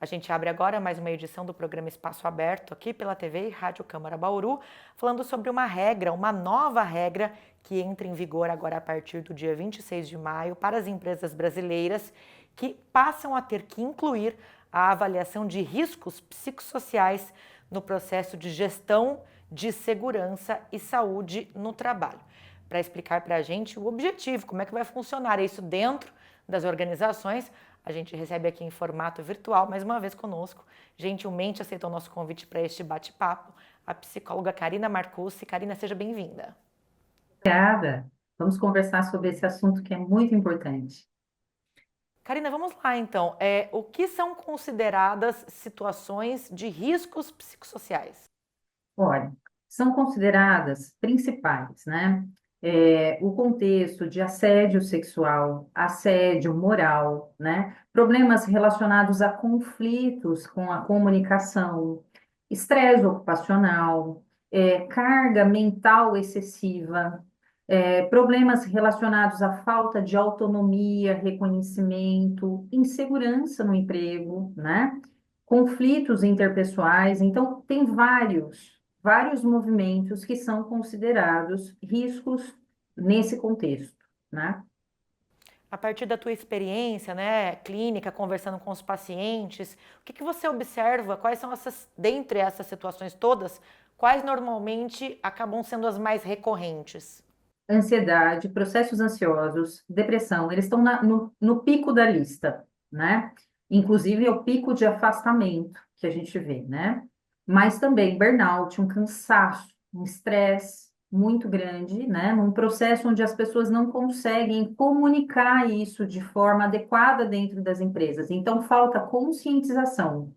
A gente abre agora mais uma edição do programa Espaço Aberto, aqui pela TV e Rádio Câmara Bauru, falando sobre uma regra, uma nova regra que entra em vigor agora a partir do dia 26 de maio para as empresas brasileiras que passam a ter que incluir a avaliação de riscos psicossociais no processo de gestão de segurança e saúde no trabalho. Para explicar para a gente o objetivo, como é que vai funcionar isso dentro das organizações, a gente recebe aqui em formato virtual, mais uma vez conosco, gentilmente aceitou o nosso convite para este bate-papo, a psicóloga Karina Marcucci. Karina, seja bem-vinda. Obrigada. Vamos conversar sobre esse assunto que é muito importante. Karina, vamos lá então. O que são consideradas situações de riscos psicossociais? Olha, são consideradas principais, né? O contexto de assédio sexual, assédio moral, né? Problemas relacionados a conflitos com a comunicação, estresse ocupacional, carga mental excessiva, problemas relacionados à falta de autonomia, reconhecimento, insegurança no emprego, né? Conflitos interpessoais. Então, tem vários movimentos que são considerados riscos nesse contexto, né? A partir da tua experiência, né, clínica, conversando com os pacientes, o que você observa? Quais são dentre essas situações todas, quais normalmente acabam sendo as mais recorrentes? Ansiedade, processos ansiosos, depressão, eles estão no pico da lista, né? Inclusive, é o pico de afastamento que a gente vê, né? Mas também burnout, um cansaço, um estresse muito grande, né? Num processo onde as pessoas não conseguem comunicar isso de forma adequada dentro das empresas. Então, falta conscientização,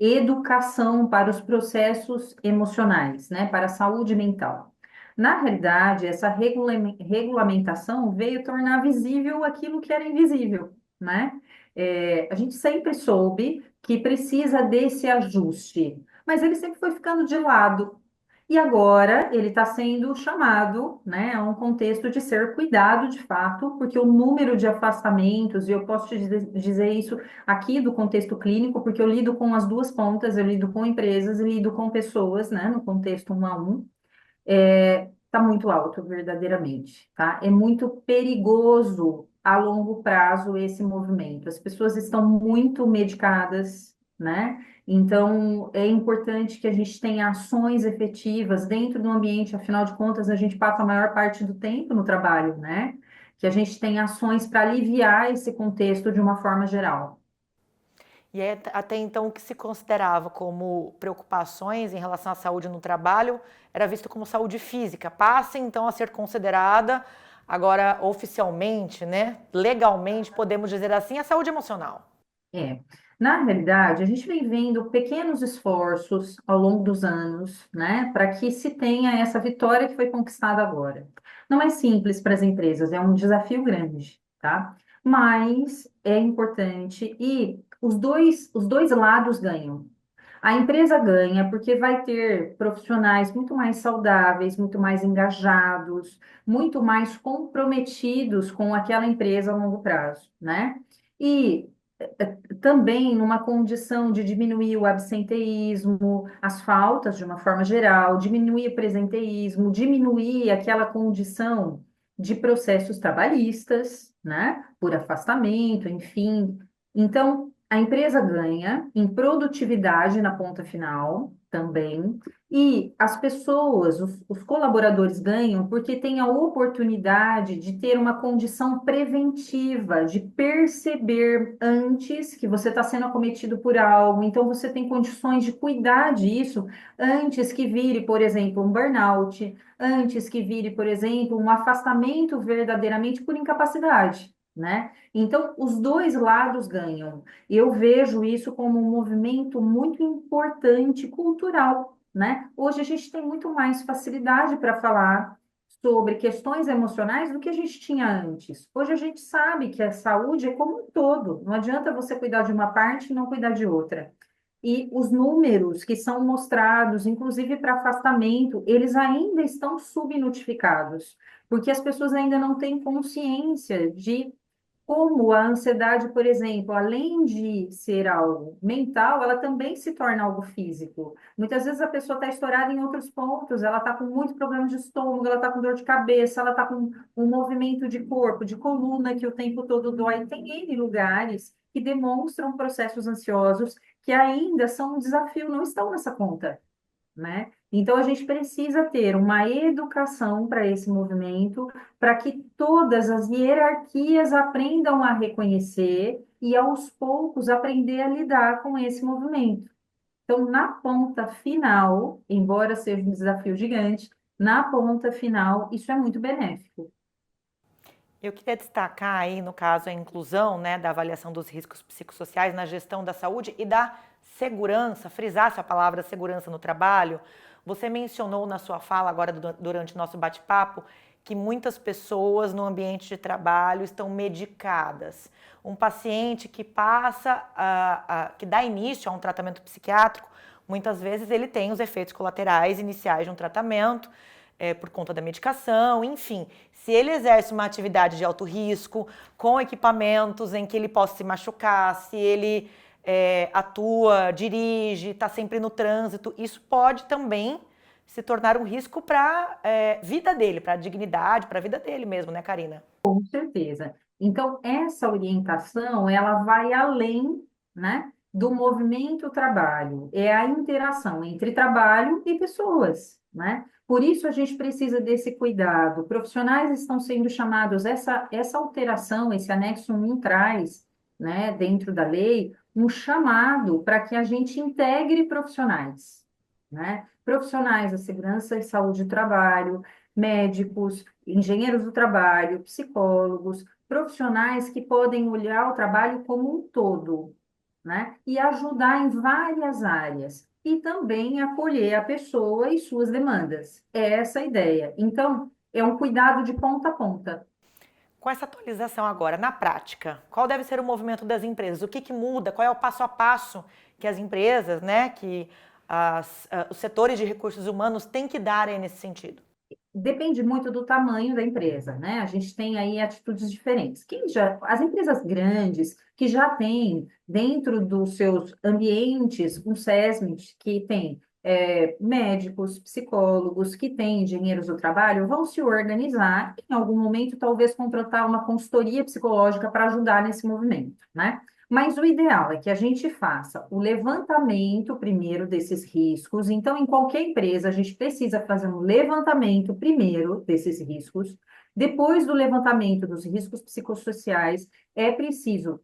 educação para os processos emocionais, né, para a saúde mental. Na realidade, essa regulamentação veio tornar visível aquilo que era invisível, né? A gente sempre soube que precisa desse ajuste, mas ele sempre foi ficando de lado. E agora ele está sendo chamado, né, a um contexto de ser cuidado de fato, porque o número de afastamentos, e eu posso te dizer isso aqui do contexto clínico, porque eu lido com as duas pontas, eu lido com empresas e lido com pessoas, né, no contexto um a um, está muito alto, verdadeiramente, tá? É muito perigoso a longo prazo esse movimento. As pessoas estão muito medicadas, né? Então, é importante que a gente tenha ações efetivas dentro do ambiente, afinal de contas, a gente passa a maior parte do tempo no trabalho, né? Que a gente tenha ações para aliviar esse contexto de uma forma geral. E até então o que se considerava como preocupações em relação à saúde no trabalho era visto como saúde física. Passa então a ser considerada agora oficialmente, né, legalmente, podemos dizer assim, a saúde emocional. É. Na realidade, a gente vem vendo pequenos esforços ao longo dos anos, né, para que se tenha essa vitória que foi conquistada agora. Não é simples para as empresas, é um desafio grande, tá? Mas é importante e os dois lados ganham. A empresa ganha porque vai ter profissionais muito mais saudáveis, muito mais engajados, muito mais comprometidos com aquela empresa a longo prazo, né? E também numa condição de diminuir o absenteísmo, as faltas de uma forma geral, diminuir o presenteísmo, diminuir aquela condição de processos trabalhistas, né? Por afastamento, enfim. Então, a empresa ganha em produtividade na ponta final também, e as pessoas, os colaboradores ganham porque têm a oportunidade de ter uma condição preventiva, de perceber antes que você está sendo acometido por algo, então você tem condições de cuidar disso antes que vire, por exemplo, um burnout, antes que vire, por exemplo, um afastamento verdadeiramente por incapacidade, né? Então, os dois lados ganham. Eu vejo isso como um movimento muito importante cultural, né? Hoje a gente tem muito mais facilidade para falar sobre questões emocionais do que a gente tinha antes. Hoje a gente sabe que a saúde é como um todo, não adianta você cuidar de uma parte e não cuidar de outra. E os números que são mostrados, inclusive para afastamento, eles ainda estão subnotificados, porque as pessoas ainda não têm consciência de Como a ansiedade, por exemplo, além de ser algo mental, ela também se torna algo físico. Muitas vezes a pessoa está estourada em outros pontos, ela está com muito problema de estômago, ela está com dor de cabeça, ela está com um movimento de corpo, de coluna que o tempo todo dói. Tem N lugares que demonstram processos ansiosos que ainda são um desafio, não estão nessa conta, né? Então, a gente precisa ter uma educação para esse movimento, para que todas as hierarquias aprendam a reconhecer e, aos poucos, aprender a lidar com esse movimento. Então, na ponta final, embora seja um desafio gigante, na ponta final, isso é muito benéfico. Eu queria destacar aí, no caso, a inclusão, né, da avaliação dos riscos psicossociais na gestão da saúde e da segurança, frisasse a palavra segurança no trabalho. Você mencionou na sua fala agora durante o nosso bate-papo que muitas pessoas no ambiente de trabalho estão medicadas. Um paciente que que dá início a um tratamento psiquiátrico, muitas vezes ele tem os efeitos colaterais iniciais de um tratamento, por conta da medicação, enfim. Se ele exerce uma atividade de alto risco, com equipamentos em que ele possa se machucar, se ele atua, dirige, está sempre no trânsito, isso pode também se tornar um risco para a vida dele, para a dignidade, para a vida dele mesmo, né, Karina? Com certeza. Então, essa orientação, ela vai além, né, do movimento trabalho. É a interação entre trabalho e pessoas, né? Por isso, a gente precisa desse cuidado. Profissionais estão sendo chamados, essa alteração, esse anexo 1 traz, né, dentro da lei, um chamado para que a gente integre profissionais, né? Profissionais da segurança e saúde do trabalho, médicos, engenheiros do trabalho, psicólogos, profissionais que podem olhar o trabalho como um todo, né? E ajudar em várias áreas. E também acolher a pessoa e suas demandas. É essa a ideia. Então, é um cuidado de ponta a ponta. Com essa atualização agora, na prática, qual deve ser o movimento das empresas? O que muda? Qual é o passo a passo que as empresas, né, que os setores de recursos humanos têm que dar aí nesse sentido? Depende muito do tamanho da empresa, né? A gente tem aí atitudes diferentes. As empresas grandes que já têm dentro dos seus ambientes um SESMIT, que tem médicos, psicólogos, que têm engenheiros do trabalho, vão se organizar e, em algum momento, talvez contratar uma consultoria psicológica para ajudar nesse movimento, né? Mas o ideal é que a gente faça o levantamento primeiro desses riscos. Então, em qualquer empresa, a gente precisa fazer um levantamento primeiro desses riscos. Depois do levantamento dos riscos psicossociais, é preciso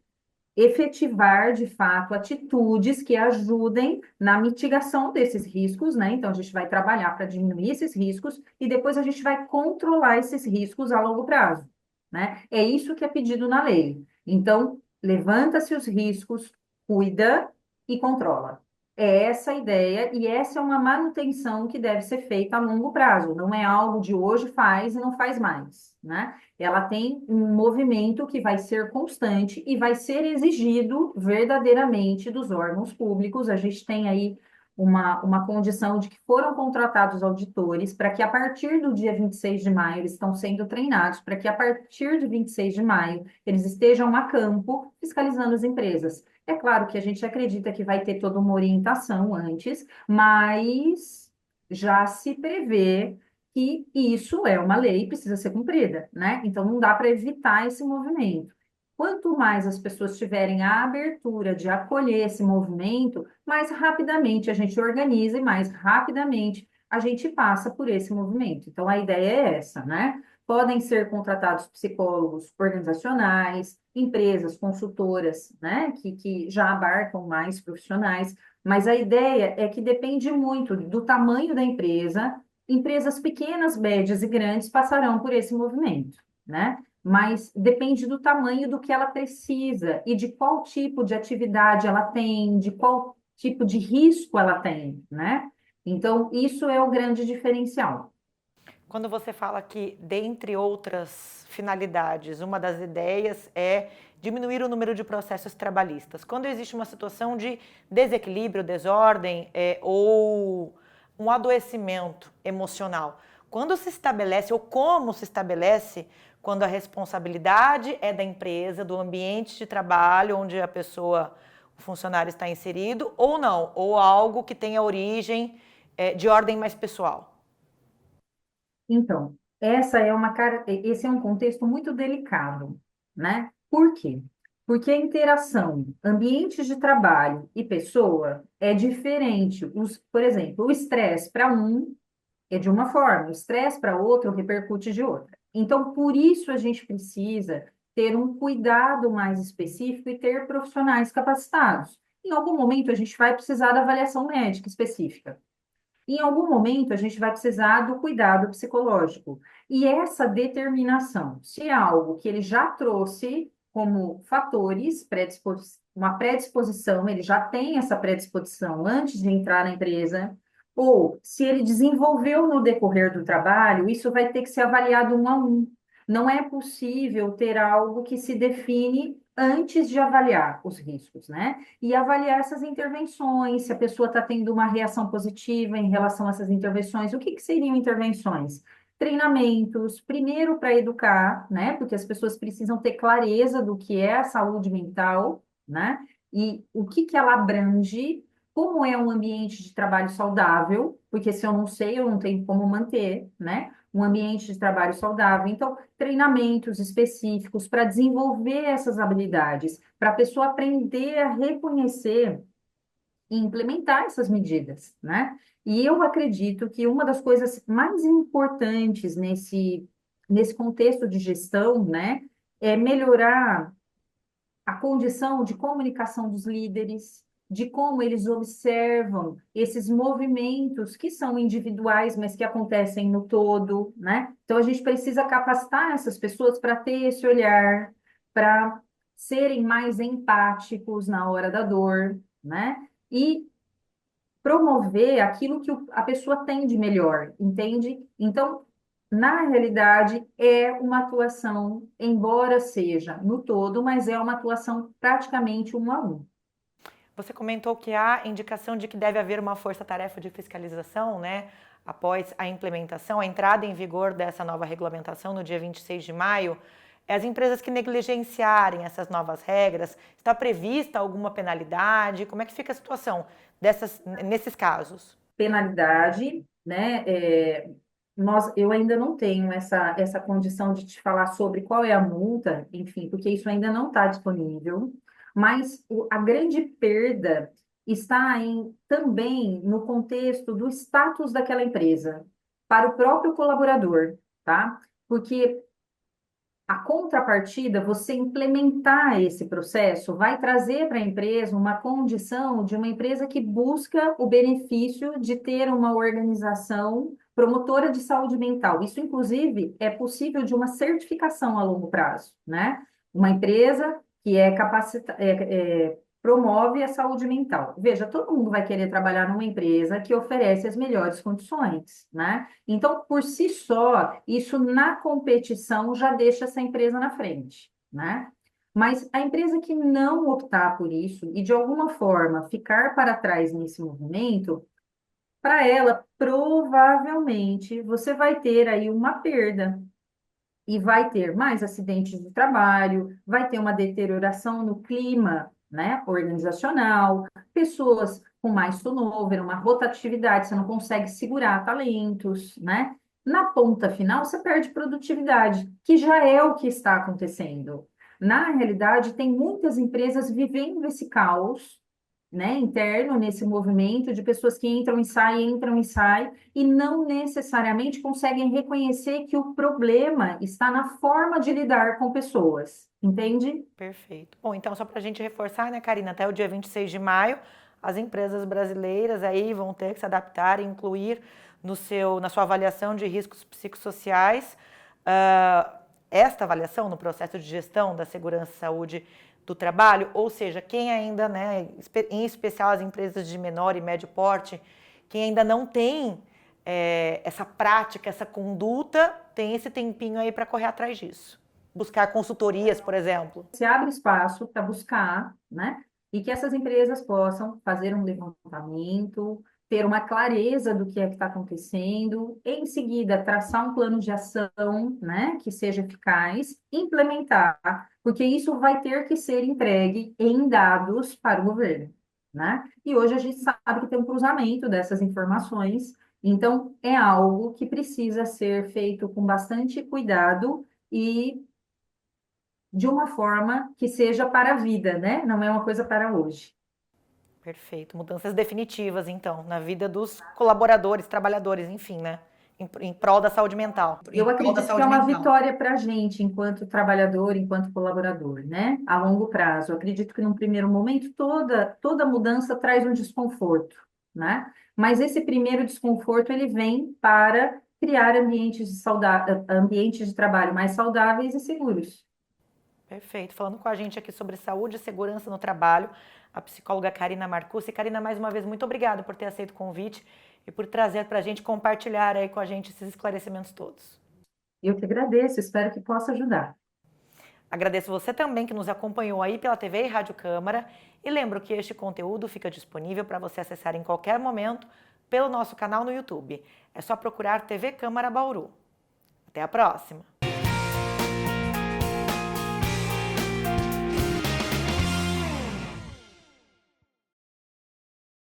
efetivar, de fato, atitudes que ajudem na mitigação desses riscos, né? Então, a gente vai trabalhar para diminuir esses riscos e depois a gente vai controlar esses riscos a longo prazo, né? É isso que é pedido na lei. Então, levanta-se os riscos, cuida e controla. É essa a ideia e essa é uma manutenção que deve ser feita a longo prazo. Não é algo de hoje faz e não faz mais, né? Ela tem um movimento que vai ser constante e vai ser exigido verdadeiramente dos órgãos públicos. A gente tem aí uma condição de que foram contratados auditores para que a partir do dia 26 de maio eles estão sendo treinados, para que a partir de 26 de maio eles estejam a campo fiscalizando as empresas. É claro que a gente acredita que vai ter toda uma orientação antes, mas já se prevê que isso é uma lei e precisa ser cumprida, né? Então não dá para evitar esse movimento. Quanto mais as pessoas tiverem a abertura de acolher esse movimento, mais rapidamente a gente organiza e mais rapidamente a gente passa por esse movimento. Então a ideia é essa, né? Podem ser contratados psicólogos organizacionais, empresas, consultoras, né, que já abarcam mais profissionais, mas a ideia é que depende muito do tamanho da empresa. Empresas pequenas, médias e grandes passarão por esse movimento, né? Mas depende do tamanho do que ela precisa e de qual tipo de atividade ela tem, de qual tipo de risco ela tem, né? Então, isso é o grande diferencial. Quando você fala que, dentre outras finalidades, uma das ideias é diminuir o número de processos trabalhistas. Quando existe uma situação de desequilíbrio, desordem ou um adoecimento emocional, Quando se estabelece ou como se estabelece quando a responsabilidade é da empresa, do ambiente de trabalho onde a pessoa, o funcionário está inserido ou não, ou algo que tenha origem de ordem mais pessoal? Então, esse é um contexto muito delicado, né? Por quê? Porque a interação ambientes de trabalho e pessoa é diferente. Por exemplo, o estresse para um é de uma forma, o estresse para outro repercute de outra. Então, por isso a gente precisa ter um cuidado mais específico e ter profissionais capacitados. Em algum momento, a gente vai precisar da avaliação médica específica. Em algum momento, a gente vai precisar do cuidado psicológico. E essa determinação, se é algo que ele já trouxe como fatores, uma predisposição, ele já tem essa predisposição antes de entrar na empresa, ou se ele desenvolveu no decorrer do trabalho, isso vai ter que ser avaliado um a um. Não é possível ter algo que se define antes de avaliar os riscos, né? E avaliar essas intervenções, se a pessoa está tendo uma reação positiva em relação a essas intervenções. O que que seriam intervenções? Treinamentos, primeiro para educar, né? Porque as pessoas precisam ter clareza do que é a saúde mental, né? E o que que ela abrange, como é um ambiente de trabalho saudável, porque se eu não sei, eu não tenho como manter, né? Um ambiente de trabalho saudável. Então, treinamentos específicos para desenvolver essas habilidades, para a pessoa aprender a reconhecer e implementar essas medidas, né? E eu acredito que uma das coisas mais importantes nesse contexto de gestão, né, é melhorar a condição de comunicação dos líderes, de como eles observam esses movimentos que são individuais, mas que acontecem no todo, né? Então a gente precisa capacitar essas pessoas para ter esse olhar, para serem mais empáticos na hora da dor, né? E promover aquilo que a pessoa tem de melhor, entende? Então, na realidade, é uma atuação, embora seja no todo, mas é uma atuação praticamente um a um. Você comentou que há indicação de que deve haver uma força-tarefa de fiscalização, né? Após a implementação, a entrada em vigor dessa nova regulamentação no dia 26 de maio, as empresas que negligenciarem essas novas regras, está prevista alguma penalidade? Como é que fica a situação nesses casos? Penalidade, né? Eu ainda não tenho essa condição de te falar sobre qual é a multa, enfim, porque isso ainda não está disponível, mas a grande perda está também no contexto do status daquela empresa, para o próprio colaborador, tá? Porque a contrapartida, você implementar esse processo, vai trazer para a empresa uma condição de uma empresa que busca o benefício de ter uma organização promotora de saúde mental. Isso, inclusive, é possível de uma certificação a longo prazo, né? Uma empresa que promove a saúde mental. Veja, todo mundo vai querer trabalhar numa empresa que oferece as melhores condições, né? Então, por si só, isso na competição já deixa essa empresa na frente, né? Mas a empresa que não optar por isso e de alguma forma ficar para trás nesse movimento, para ela, provavelmente você vai ter aí uma perda e vai ter mais acidentes de trabalho, vai ter uma deterioração no clima, né, organizacional, pessoas com mais turnover, uma rotatividade, você não consegue segurar talentos, né? Na ponta final, você perde produtividade, que já é o que está acontecendo. Na realidade, tem muitas empresas vivendo esse caos, né, interno nesse movimento de pessoas que entram e saem, e não necessariamente conseguem reconhecer que o problema está na forma de lidar com pessoas, entende? Perfeito. Bom, então só para a gente reforçar, né, Karina, até o dia 26 de maio, as empresas brasileiras aí vão ter que se adaptar e incluir na sua avaliação de riscos psicossociais, esta avaliação no processo de gestão da segurança e saúde do trabalho, ou seja, quem ainda, né, em especial as empresas de menor e médio porte, quem ainda não tem essa prática, essa conduta, tem esse tempinho aí para correr atrás disso. Buscar consultorias, por exemplo. Se abre espaço para buscar, né? E que essas empresas possam fazer um levantamento, ter uma clareza do que é que está acontecendo, em seguida traçar um plano de ação, né, que seja eficaz, implementar, porque isso vai ter que ser entregue em dados para o governo, né? E hoje a gente sabe que tem um cruzamento dessas informações, então é algo que precisa ser feito com bastante cuidado e de uma forma que seja para a vida, né? Não é uma coisa para hoje. Perfeito. Mudanças definitivas, então, na vida dos colaboradores, trabalhadores, enfim, né? Em prol da saúde mental. Eu acredito que é uma vitória para a gente, enquanto trabalhador, enquanto colaborador, né? A longo prazo. Eu acredito que, num primeiro momento, toda mudança traz um desconforto, né? Mas esse primeiro desconforto, ele vem para criar ambientes de trabalho mais saudáveis e seguros. Perfeito. Falando com a gente aqui sobre saúde e segurança no trabalho, a psicóloga Karina Marcucci. Karina, mais uma vez, muito obrigada por ter aceito o convite e por trazer para a gente, compartilhar aí com a gente esses esclarecimentos todos. Eu que agradeço, espero que possa ajudar. Agradeço você também que nos acompanhou aí pela TV e Rádio Câmara e lembro que este conteúdo fica disponível para você acessar em qualquer momento pelo nosso canal no YouTube. É só procurar TV Câmara Bauru. Até a próxima!